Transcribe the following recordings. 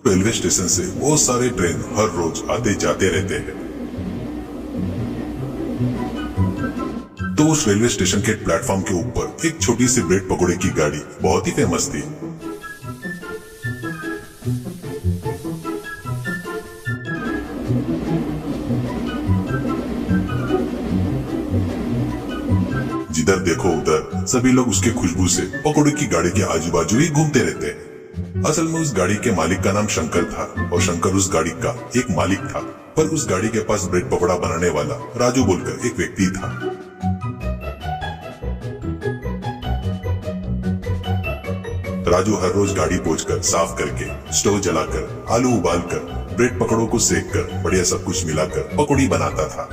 Railway station से बहुत सारे ट्रेन हर रोज आते जाते रहते हैं। तो उस रेलवे स्टेशन के प्लेटफॉर्म के ऊपर एक छोटी सी ब्रेड पकोड़े की गाड़ी बहुत ही फेमस थी। जिधर देखो उधर सभी लोग उसके खुशबू से पकोड़े की गाड़ी के आजू बाजू ही घूमते रहते हैं। असल में उस गाड़ी के मालिक का नाम शंकर था और शंकर उस गाड़ी का एक मालिक था। पर उस गाड़ी के पास ब्रेड पकोड़ा बनाने वाला राजू बोलकर एक व्यक्ति था। राजू हर रोज गाड़ी पोंछकर, साफ करके, स्टोव जलाकर, आलू उबालकर, ब्रेड पकौड़ों को सेककर, बढ़िया सब कुछ मिलाकर पकौड़ी बनाता था।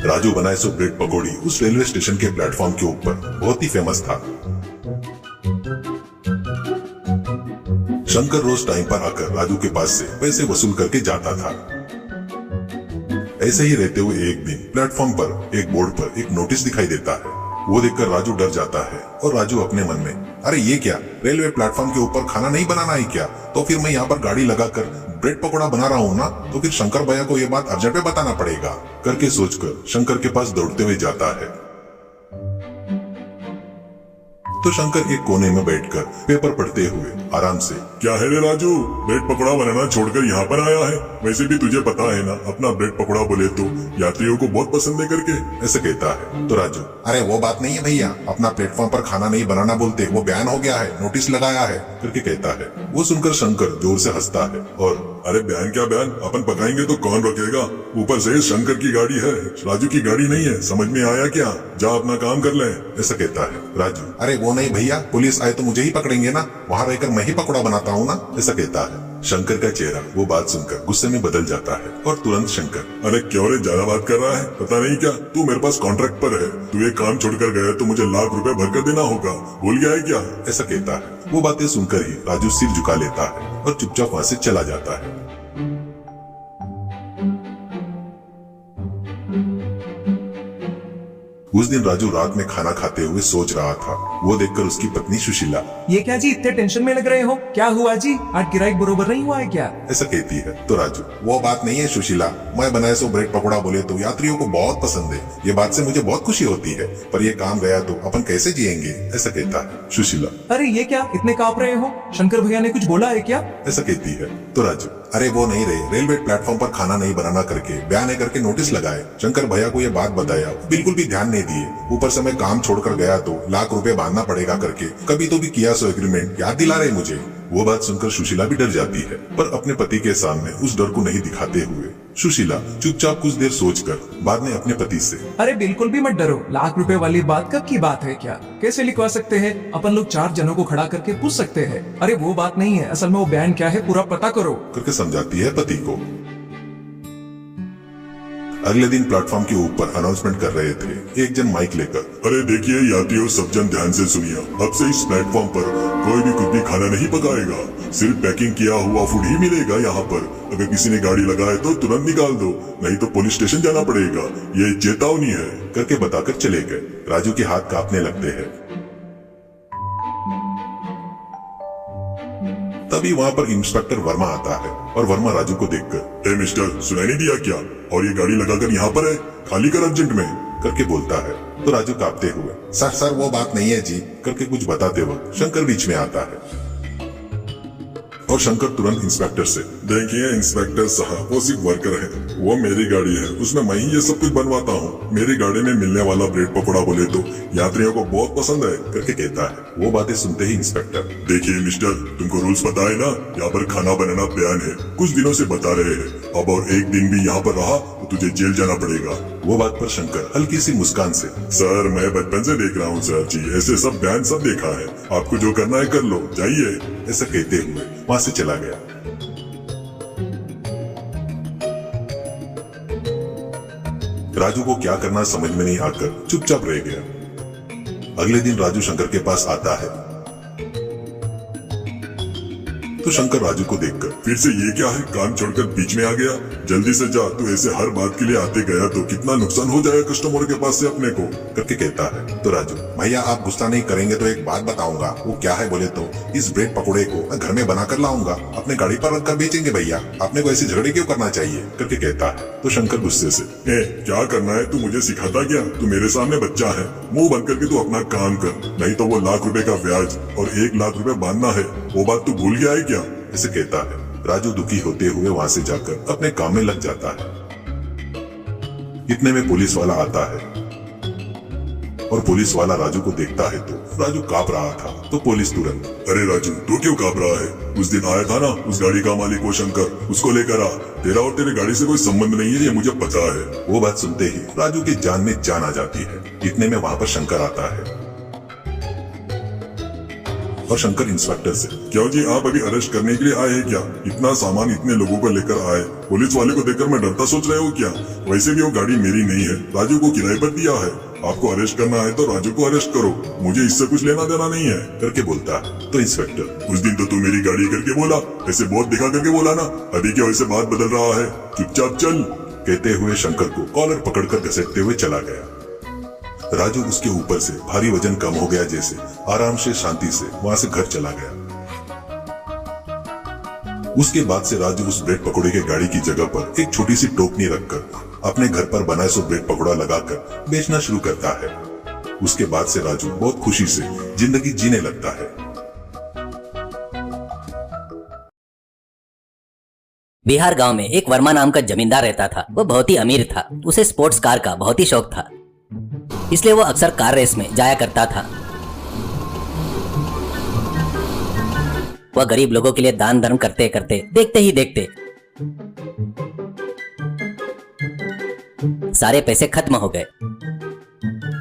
राजू बनाए सो ब्रेड पकौड़ी उस रेलवे स्टेशन के प्लेटफॉर्म के ऊपर बहुत ही फेमस था। शंकर रोज टाइम पर आकर राजू के पास से पैसे वसूल करके जाता था। ऐसे ही रहते हुए एक दिन प्लेटफॉर्म पर एक बोर्ड पर एक नोटिस दिखाई देता है। वो देखकर राजू डर जाता है और राजू अपने मन में, अरे ये क्या, रेलवे प्लेटफॉर्म के ऊपर खाना नहीं बनाना है क्या? तो फिर मैं यहाँ पर गाड़ी लगाकर ब्रेड पकोड़ा बना रहा हूँ ना, तो फिर शंकर भैया को ये बात अर्जेंट में बताना पड़ेगा करके सोचकर शंकर के पास दौड़ते हुए जाता है। तो शंकर एक कोने में बैठकर पेपर पढ़ते हुए आराम से, क्या है रे राजू, ब्रेड पकोड़ा बनाना छोड़कर यहाँ पर आया है? वैसे भी तुझे पता है ना, अपना ब्रेड पकोड़ा बोले तो यात्रियों को बहुत पसंद है करके, ऐसे कहता है। तो राजू, अरे वो बात नहीं है भैया, अपना प्लेटफॉर्म पर खाना नहीं बनाना बोलते, वो बैन हो गया है, नोटिस लगाया है करके कहता है। वो सुनकर शंकर जोर से हंसता है और, अरे बयान क्या बयान, अपन पकाएंगे तो कौन रोकेगा? ऊपर से शंकर की गाड़ी है, राजू की गाड़ी नहीं है, समझ में आया क्या? जा अपना काम कर ले, ऐसा कहता है। राजू, अरे वो नहीं भैया, पुलिस आए तो मुझे ही पकड़ेंगे ना, वहाँ रहकर मैं ही पकौड़ा बनाता हूँ ना, ऐसा कहता है। शंकर का चेहरा वो बात सुनकर गुस्से में बदल जाता है और तुरंत शंकर, अरे क्यों रे, ज्यादा बात कर रहा है? पता नहीं क्या तू मेरे पास कॉन्ट्रैक्ट पर है, तू एक काम छोड़कर गया तो मुझे लाख रुपए भरकर देना होगा, भूल गया है क्या? ऐसा कहता है। वो बातें सुनकर ही राजू सिर झुका लेता है और चुपचाप वहाँ से चला जाता है। उस दिन राजू रात में खाना खाते हुए सोच रहा था। वो देखकर उसकी पत्नी सुशीला, ये क्या जी, इतने टेंशन में लग रहे हो? क्या हुआ जी, आज गिराईक बरोबर नहीं हुआ है क्या? ऐसा कहती है। तो राजू, वो बात नहीं है सुशीला, मैं बनाए सो ब्रेड पकोड़ा बोले तो यात्रियों को बहुत पसंद है, ये बात से मुझे बहुत खुशी होती है, पर ये काम गया तो अपन कैसे जिएंगे, ऐसा कहता है। सुशीला, अरे ये क्या, इतने कांप रहे हो? शंकर भैया ने कुछ बोला है क्या? ऐसा कहती है। तो राजू, अरे वो नहीं रहे, रेलवे प्लेटफॉर्म पर खाना नहीं बनाना करके बयान करके नोटिस लगाए, शंकर भैया को ये बात बताया, बिल्कुल भी ध्यान नहीं दिए, ऊपर से मैं काम छोड़कर गया तो लाख रुपए बांधना पड़ेगा करके कभी तो भी किया सो एग्रीमेंट याद दिला रहे मुझे। वो बात सुनकर सुशीला भी डर जाती है, पर अपने पति के सामने उस डर को नहीं दिखाते हुए सुशीला चुपचाप कुछ देर सोचकर बाद में अपने पति से, अरे बिल्कुल भी मत डरो, लाख रुपए वाली बात कब की बात है क्या? कैसे लिखवा सकते हैं? अपन लोग 4 जनों को खड़ा करके पूछ सकते हैं। अरे वो बात नहीं है, असल में वो बयान क्या है पूरा पता करो करके समझाती है पति को। अगले दिन प्लेटफॉर्म के ऊपर अनाउंसमेंट कर रहे थे एक जन माइक लेकर, अरे देखिए यात्रियों, सब जन ध्यान से सुनिए, अब से इस प्लेटफॉर्म पर कोई भी कुछ भी खाना नहीं पकाएगा, सिर्फ पैकिंग किया हुआ फूड ही मिलेगा यहाँ पर। अगर किसी ने गाड़ी लगाए तो तुरंत निकाल दो, नहीं तो पुलिस स्टेशन जाना पड़ेगा, ये चेतावनी है करके बताकर चले गए। राजू के हाथ कांपने लगते हैं। तभी वहाँ पर इंस्पेक्टर वर्मा आता है और वर्मा राजू को देखकर, ए मिस्टर, सुनाई नहीं दिया क्या? और ये गाड़ी लगाकर यहाँ पर है, खाली कर अर्जेंट में करके बोलता है। तो राजू कांपते हुए, सर वो बात नहीं है जी करके कुछ बताते वक्त शंकर बीच में आता है और शंकर तुरंत इंस्पेक्टर से, देखिए इंस्पेक्टर साहब, वो सिर्फ वर्कर है, वो मेरी गाड़ी है, उसमें मैं ही ये सब कुछ बनवाता हूँ, मेरी गाड़ी में मिलने वाला ब्रेड पकोड़ा बोले तो यात्रियों को बहुत पसंद है करके कहता है। वो बातें सुनते ही इंस्पेक्टर, देखिए मिस्टर, तुमको रूल्स पता है ना, यहाँ पर खाना बनाना बैन है, कुछ दिनों से बता रहे हैं, अब और एक दिन भी यहाँ पर रहा तो तुझे जेल जाना पड़ेगा। वो बात पर शंकर हल्की सी मुस्कान से, सर मैं बचपन से देख रहा हूँ सर जी, ऐसे सब बयान सब देखा है, आपको जो करना है कर लो, जाइए, ऐसा कहते हुए वहाँ से चला गया। राजू को क्या करना समझ में नहीं आकर चुपचाप रह गया। अगले दिन राजू शंकर के पास आता है तो शंकर राजू को देखकर, फिर से ये क्या है, काम छोड़कर बीच में आ गया। जल्दी से जा, तू ऐसे हर बात के लिए आते गया तो कितना नुकसान हो जाएगा कस्टमर के पास से अपने को, करके कहता है। तो राजू, भैया आप गुस्सा नहीं करेंगे तो एक बात बताऊंगा। वो क्या है बोले तो, इस ब्रेड पकौड़े को मैं घर में बना कर लाऊंगा, अपने गाड़ी पर रखकर बेचेंगे भैया, आपने को ऐसे झगड़े क्यों करना चाहिए, करके कहता है। तो शंकर गुस्से से, क्या करना है, तू मुझे सिखाता क्या, तू मेरे सामने बच्चा है, मुंह बंद करके तू अपना काम कर, नहीं तो वो ₹1,00,000 का ब्याज और ₹1,00,000 बांधना है, वो बात तू भूल गया है क्या, ऐसे कहता है। राजू दुखी होते हुए वहाँ से जाकर अपने काम में लग जाता है। इतने में पुलिस वाला आता है और पुलिस वाला राजू को देखता है तो राजू कांप रहा था। तो पुलिस तुरंत, अरे राजू तू क्यों कांप रहा है, उस दिन आया था ना उस गाड़ी का मालिक वो शंकर, उसको लेकर आ, तेरा और तेरे गाड़ी से कोई संबंध नहीं है, ये मुझे पता है। वो बात सुनते ही राजू की जान में जान आ जाती है। इतने में वहाँ पर शंकर आता है और शंकर इंस्पेक्टर से, क्या जी आप अभी अरेस्ट करने के लिए आए हैं क्या, इतना सामान इतने लोगों को लेकर आए, पुलिस वाले को देखकर मैं डरता सोच रहे हो क्या, वैसे भी वो गाड़ी मेरी नहीं है, राजू को किराए पर दिया है, आपको अरेस्ट करना है तो राजू को अरेस्ट करो, मुझे इससे कुछ लेना देना नहीं है, करके बोलता है। तो इंस्पेक्टर, उस दिन तो तू मेरी गाड़ी करके बोला, ऐसे बहुत दिखा करके बोला ना, अभी क्या वैसे बात बदल रहा है, चुपचाप चल, कहते हुए शंकर को कॉलर पकड़कर घसीटते हुए चला गया। राजू उसके ऊपर से भारी वजन कम हो गया जैसे आराम से शांति से वहां से घर चला गया। उसके बाद से राजू उस ब्रेड पकौड़े के गाड़ी की जगह पर एक छोटी सी टोकनी रखकर अपने घर पर बनाए सो ब्रेड पकौड़ा लगाकर बेचना शुरू करता है। उसके बाद से राजू बहुत खुशी से जिंदगी जीने लगता है। बिहार गांव में एक वर्मा नाम का जमींदार रहता था। वो बहुत ही अमीर था। उसे स्पोर्ट्स कार का बहुत ही शौक था, इसलिए वो अक्सर कार रेस में जाया करता था। वह गरीब लोगों के लिए दान धर्म करते करते देखते ही देखते सारे पैसे खत्म हो गए।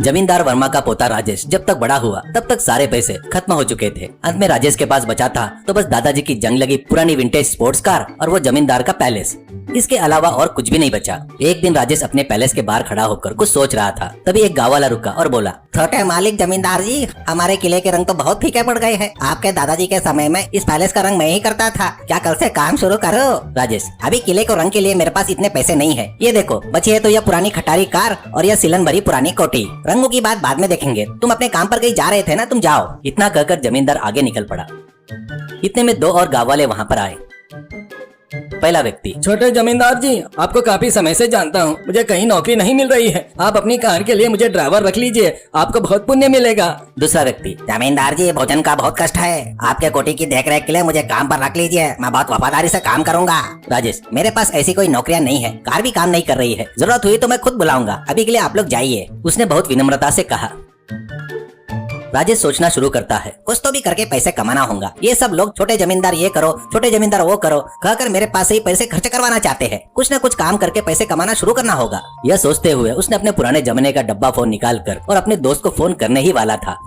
जमींदार वर्मा का पोता राजेश जब तक बड़ा हुआ तब तक सारे पैसे खत्म हो चुके थे। अंत में राजेश के पास बचा था तो बस दादाजी की जंग लगी पुरानी विंटेज स्पोर्ट्स कार और वो जमींदार का पैलेस। इसके अलावा और कुछ भी नहीं बचा। एक दिन राजेश अपने पैलेस के बाहर खड़ा होकर कुछ सोच रहा था। तभी एक गांव वाला रुका और बोला, छोटे मालिक जमींदार जी, हमारे किले के रंग तो बहुत फीके पड़ गए हैं। आपके दादाजी के समय में इस पैलेस का रंग मैं ही करता था, क्या कल से काम शुरू करो? राजेश, अभी किले को रंग के लिए मेरे पास इतने पैसे नहीं है। ये देखो बची है तो यह पुरानी खटारी कार और यह सिलन भरी पुरानी कोठी। रंगों की बात बाद में देखेंगे, तुम अपने काम पर कहीं जा रहे थे ना, तुम जाओ। इतना कहकर जमींदार आगे निकल पड़ा। इतने में दो और गांव वाले वहाँ पर आए। पहला व्यक्ति, छोटे जमींदार जी, आपको काफी समय से जानता हूँ, मुझे कहीं नौकरी नहीं मिल रही है, आप अपनी कार के लिए मुझे ड्राइवर रख लीजिए, आपको बहुत पुण्य मिलेगा। दूसरा व्यक्ति, जमींदार जी, भोजन का बहुत कष्ट है, आपके कोठी की देखरेख के लिए मुझे काम पर रख लीजिए, मैं बहुत वफादारी से काम करूंगा। राजेश, मेरे पास ऐसी कोई नौकरियां नहीं है, कार भी काम नहीं कर रही है, जरूरत हुई तो मैं खुद बुलाऊंगा, अभी के लिए आप लोग जाइए। उसने बहुत विनम्रता से कहा। राजेश सोचना शुरू करता है, कुछ तो भी करके पैसे कमाना होगा। ये सब लोग छोटे जमींदार ये करो, छोटे जमींदार वो करो कहकर मेरे पास से ही पैसे खर्च करवाना चाहते हैं। कुछ न कुछ काम करके पैसे कमाना शुरू करना होगा। यह सोचते हुए उसने अपने पुराने जमाने का डब्बा फोन निकाल कर और अपने दोस्त को फोन करने ही वाला था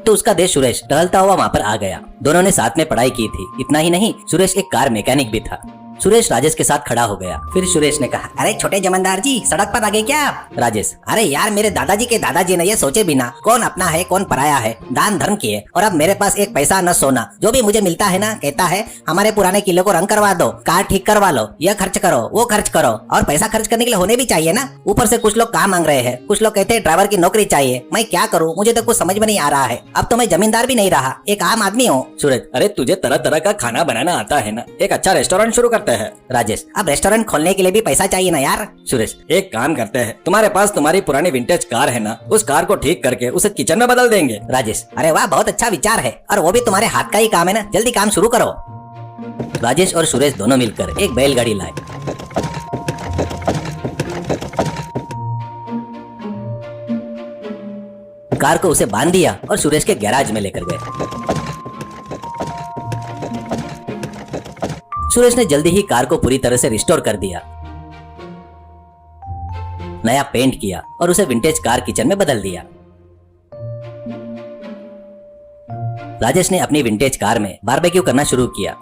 तो उसका दोस्त सुरेश टहलता हुआ वहाँ पर आ गया। दोनों ने साथ में पढ़ाई की थी। इतना ही नहीं, सुरेश एक कार मैकेनिक भी था। सुरेश राजेश के साथ खड़ा हो गया। फिर सुरेश ने कहा, अरे छोटे जमींदार जी, सड़क पर आ गए क्या आप? राजेश, अरे यार, मेरे दादाजी के दादाजी ने ये सोचे बिना कौन अपना है कौन पराया है दान धर्म किए, और अब मेरे पास एक पैसा न सोना, जो भी मुझे मिलता है ना, कहता है हमारे पुराने किले को रंग करवा दो, कार ठीक करवा लो, यह खर्च करो वो खर्च करो। और पैसा खर्च करने के लिए होने भी चाहिए ना। ऊपर से कुछ लोग काम मांग रहे हैं, कुछ लोग कहते हैं ड्राइवर की नौकरी चाहिए। मैं क्या करूँ, मुझे तो कुछ समझ में नहीं आ रहा है। अब तो मैं जमींदार भी नहीं रहा, एक आम आदमी हूँ। सूरज, अरे तुझे तरह तरह का खाना बनाना आता है ना, एक अच्छा रेस्टोरेंट शुरू करते हैं। राजेश, अब रेस्टोरेंट खोलने के लिए भी पैसा चाहिए ना यार। सुरेश, एक काम करते हैं, तुम्हारे पास तुम्हारी पुरानी विंटेज कार है ना, उस कार को ठीक करके उसे किचन में बदल देंगे। राजेश, अरे वाह, बहुत अच्छा विचार है, और वो भी तुम्हारे हाथ का ही काम है ना, जल्दी काम शुरू करो। राजेश और सुरेश दोनों मिलकर एक बैलगाड़ी लाए। कार को उसे बांध दिया और सुरेश के गैराज में लेकर गए। सुरेश ने जल्दी ही कार को पूरी तरह से रिस्टोर कर दिया, नया पेंट किया और उसे विंटेज कार किचन में बदल दिया। राजेश ने अपनी विंटेज कार में बारबेक्यू करना शुरू किया।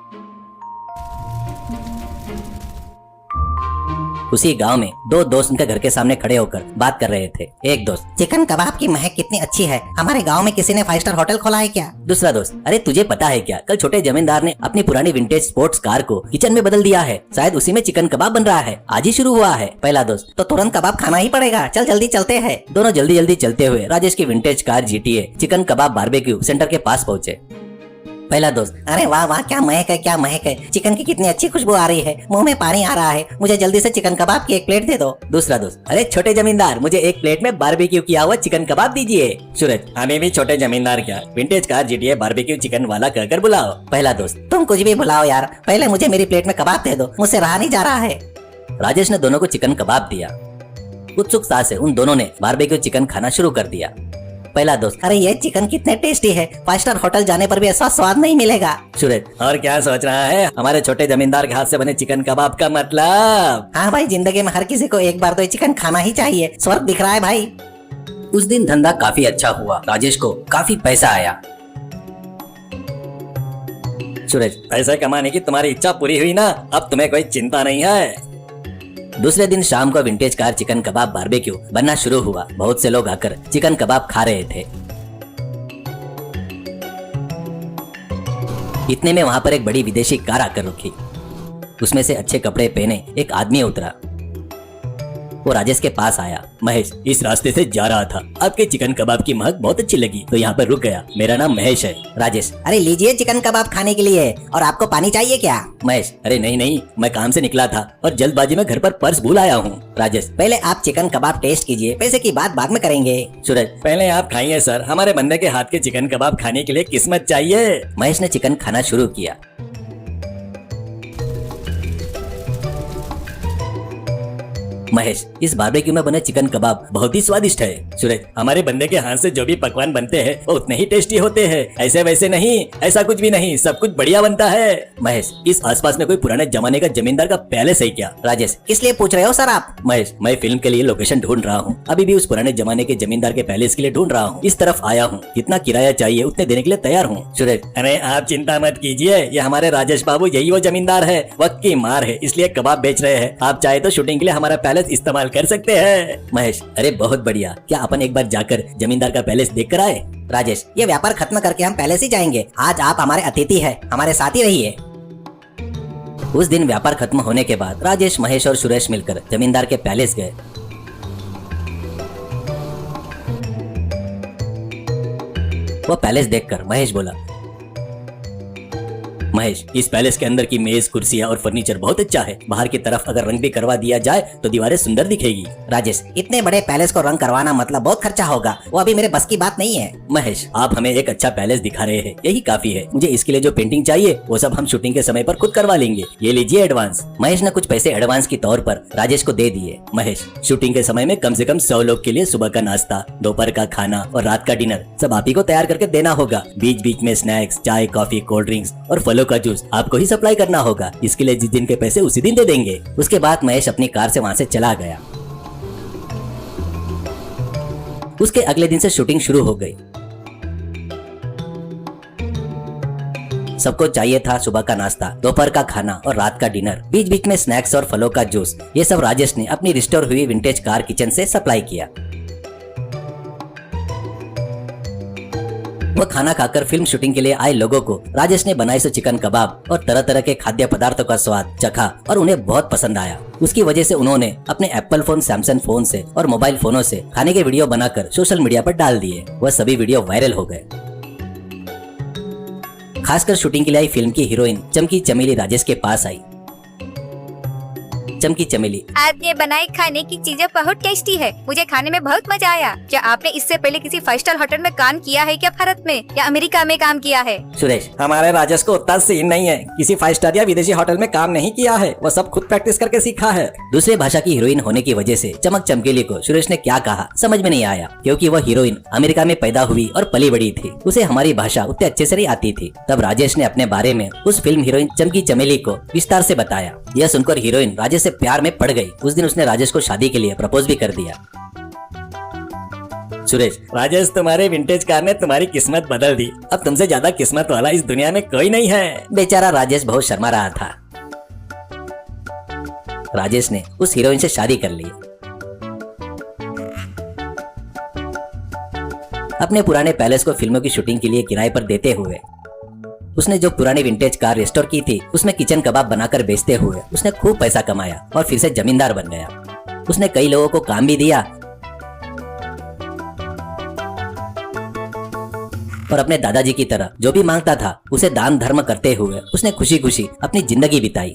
उसी गांव में दो दोस्त उनके घर के सामने खड़े होकर बात कर रहे थे। एक दोस्त, चिकन कबाब की महक कितनी अच्छी है, हमारे गांव में किसी ने 5 स्टार होटल खोला है क्या? दूसरा दोस्त, अरे तुझे पता है क्या, कल छोटे जमींदार ने अपनी पुरानी विंटेज स्पोर्ट्स कार को किचन में बदल दिया है, शायद उसी में चिकन कबाब बन रहा है, आज ही शुरू हुआ है। पहला दोस्त, तो तुरंत कबाब खाना ही पड़ेगा, चल जल्दी चलते हैं। दोनों जल्दी जल्दी चलते हुए राजेश की विंटेज कार GTA चिकन कबाब बारबेक्यू सेंटर के पास पहुंचे। पहला दोस्त, अरे वाह वाह, क्या महक है, क्या महक है, चिकन की कितनी अच्छी खुशबू आ रही है, मुंह में पानी आ रहा है, मुझे जल्दी से चिकन कबाब की एक प्लेट दे दो। दूसरा दोस्त, अरे छोटे जमींदार, मुझे एक प्लेट में बारबेक्यू किया हुआ चिकन कबाब दीजिए। सूरज, हमें भी छोटे जमींदार क्या, vintage car GTA barbecue chicken वाला कहकर बुलाओ। पहला दोस्त, तुम कुछ भी बुलाओ यार, पहले मुझे मेरी प्लेट में कबाब दे दो, मुझसे रहा नहीं जा रहा है। राजेश ने दोनों को चिकन कबाब दिया। उत्सुकता से उन दोनों ने बारबेक्यू चिकन खाना शुरू कर दिया। पहला दोस्त, अरे ये चिकन कितने टेस्टी है, 5 स्टार होटल जाने पर भी ऐसा स्वाद नहीं मिलेगा। सूरज, और क्या सोच रहा है, हमारे छोटे जमींदार के हाथ से बने चिकन कबाब का मतलब? हाँ भाई, जिंदगी में हर किसी को एक बार तो ये चिकन खाना ही चाहिए, स्वर्ग दिख रहा है भाई। उस दिन धंधा काफी अच्छा हुआ, राजेश को काफी पैसा आया। सूरज, पैसा कमाने की तुम्हारी इच्छा पूरी हुई ना, अब तुम्हें कोई चिंता नहीं है। दूसरे दिन शाम को विंटेज कार चिकन कबाब बारबेक्यू बनना शुरू हुआ। बहुत से लोग आकर चिकन कबाब खा रहे थे। इतने में वहां पर एक बड़ी विदेशी कार आकर रुकी। उसमें से अच्छे कपड़े पहने एक आदमी उतरा। वो राजेश के पास आया। महेश, इस रास्ते से जा रहा था, आपके चिकन कबाब की महक बहुत अच्छी लगी तो यहाँ पर रुक गया। मेरा नाम महेश है। राजेश, अरे लीजिए चिकन कबाब खाने के लिए, और आपको पानी चाहिए क्या? महेश, अरे नहीं नहीं, मैं काम से निकला था और जल्दबाजी में घर पर पर्स भूल आया हूँ। राजेश, पहले आप चिकन कबाब टेस्ट कीजिए, पैसे की बात बाद में करेंगे। सूरज, पहले आप खाइए सर, हमारे बंदे के हाथ के चिकन कबाब खाने के लिए किस्मत चाहिए। महेश ने चिकन खाना शुरू किया। महेश, इस बारबेक्यू में बने चिकन कबाब बहुत ही स्वादिष्ट है। सूरज, हमारे बंदे के हाथ से जो भी पकवान बनते हैं वो उतने ही टेस्टी होते हैं, ऐसे वैसे नहीं, ऐसा कुछ भी नहीं, सब कुछ बढ़िया बनता है। महेश, इस आसपास में कोई पुराने जमाने का जमींदार का पैलेस है क्या? राजेश, किस लिए पूछ रहे हो सर आप? महेश, मैं फिल्म के लिए लोकेशन ढूंढ रहा हूँ, अभी भी उस पुराने जमाने के जमींदार के पैलेस के लिए ढूंढ रहा हूँ। इस तरफ आया हूँ, कितना किराया चाहिए उतने देने के लिए तैयार हूँ। सूरज, अरे आप चिंता मत कीजिए, ये हमारे राजेश बाबू यही वो जमींदार है, वक्त की मार है इसलिए कबाब बेच रहे हैं, आप चाहे तो शूटिंग के लिए हमारा पैलेस इस्तेमाल कर सकते हैं। महेश, अरे बहुत बढ़िया, क्या अपन एक बार जाकर जमींदार का पैलेस देख कर आए? राजेश, ये व्यापार खत्म करके हम पैलेस ही जाएंगे, आज आप हमारे अतिथि हैं, हमारे साथ ही रहिए। उस दिन व्यापार खत्म होने के बाद राजेश, महेश और सुरेश मिलकर जमींदार के पैलेस गए। वो पैलेस देखकर महेश बोला, महेश, इस पैलेस के अंदर की मेज, कुर्सियां और फर्नीचर बहुत अच्छा है, बाहर की तरफ अगर रंग भी करवा दिया जाए तो दीवारें सुंदर दिखेगी। राजेश, इतने बड़े पैलेस को रंग करवाना मतलब बहुत खर्चा होगा, वो अभी मेरे बस की बात नहीं है। महेश, आप हमें एक अच्छा पैलेस दिखा रहे हैं, यही काफी है, मुझे इसके लिए जो पेंटिंग चाहिए वो सब हम शूटिंग के समय पर खुद करवा लेंगे, ये लीजिए एडवांस। महेश ने कुछ पैसे एडवांस के तौर पर राजेश को दे दिए। महेश, शूटिंग के समय में कम से कम 100 लोग के लिए सुबह का नाश्ता, दोपहर का खाना और रात का डिनर सब आप ही को तैयार करके देना होगा। बीच बीच में स्नैक्स, चाय, कॉफी, कोल्ड ड्रिंक्स और फलों का जूस आपको ही सप्लाई करना होगा, इसके लिए जिस दिन के पैसे उसी दिन दे देंगे। उसके बाद महेश अपनी कार से वहां से चला गया। उसके अगले दिन से शूटिंग शुरू हो गई। सबको चाहिए था सुबह का नाश्ता, दोपहर का खाना और रात का डिनर, बीच बीच में स्नैक्स और फलों का जूस। ये सब राजेश ने अपनी रिस्टोर हुई विंटेज कार किचन से सप्लाई किया। वो खाना खाकर फिल्म शूटिंग के लिए आए लोगों को राजेश ने बनाए सो चिकन कबाब और तरह तरह के खाद्य पदार्थों का स्वाद चखा और उन्हें बहुत पसंद आया। उसकी वजह से उन्होंने अपने एप्पल फोन, सैमसंग फोन से और मोबाइल फोनों से खाने के वीडियो बनाकर सोशल मीडिया पर डाल दिए। वह सभी वीडियो वायरल हो गए। खासकर शूटिंग के लिए आई फिल्म की हीरोइन चमकी चमेली राजेश के पास आई। चमकी चमेली, आपने बनाई खाने की चीजें बहुत टेस्टी है, मुझे खाने में बहुत मजा आया। क्या आपने इससे पहले किसी 5 स्टार होटल में काम किया है क्या, भारत में या अमेरिका में काम किया है? सुरेश, हमारे राजेश को उतना सीन नहीं है, किसी 5 स्टार या विदेशी होटल में काम नहीं किया है, वो सब खुद प्रैक्टिस करके सीखा है। दूसरे भाषा की हीरोइन होने की वजह से चमक चमकीली को सुरेश ने क्या कहा समझ में नहीं आया, क्योंकि वह हीरोइन अमेरिका में पैदा हुई और पली बड़ी थी, उसे हमारी भाषा उतने अच्छे से नहीं आती थी। तब राजेश ने अपने बारे में उस फिल्म हीरोइन चमकी चमेली को विस्तार से बताया। यह सुनकर हीरोइन राजेश से प्यार में पड़ गई। उस दिन उसने राजेश को शादी के लिए प्रपोज भी कर दिया। सुरेश, राजेश, तुम्हारे विंटेज कार ने तुम्हारी किस्मत बदल दी, अब तुमसे ज्यादा किस्मत वाला इस दुनिया में कोई नहीं है। बेचारा राजेश बहुत शर्मा रहा था। राजेश ने उस हीरोइन से शादी कर ली। अपने पुराने पैलेस को फिल्मों की शूटिंग के लिए किराए पर देते हुए उसने जो पुरानी विंटेज कार रिस्टोर की थी उसमें किचन कबाब बनाकर बेचते हुए उसने खूब पैसा कमाया और फिर से जमींदार बन गया। उसने कई लोगों को काम भी दिया और अपने दादाजी की तरह जो भी मांगता था उसे दान धर्म करते हुए उसने खुशी खुशी अपनी जिंदगी बिताई।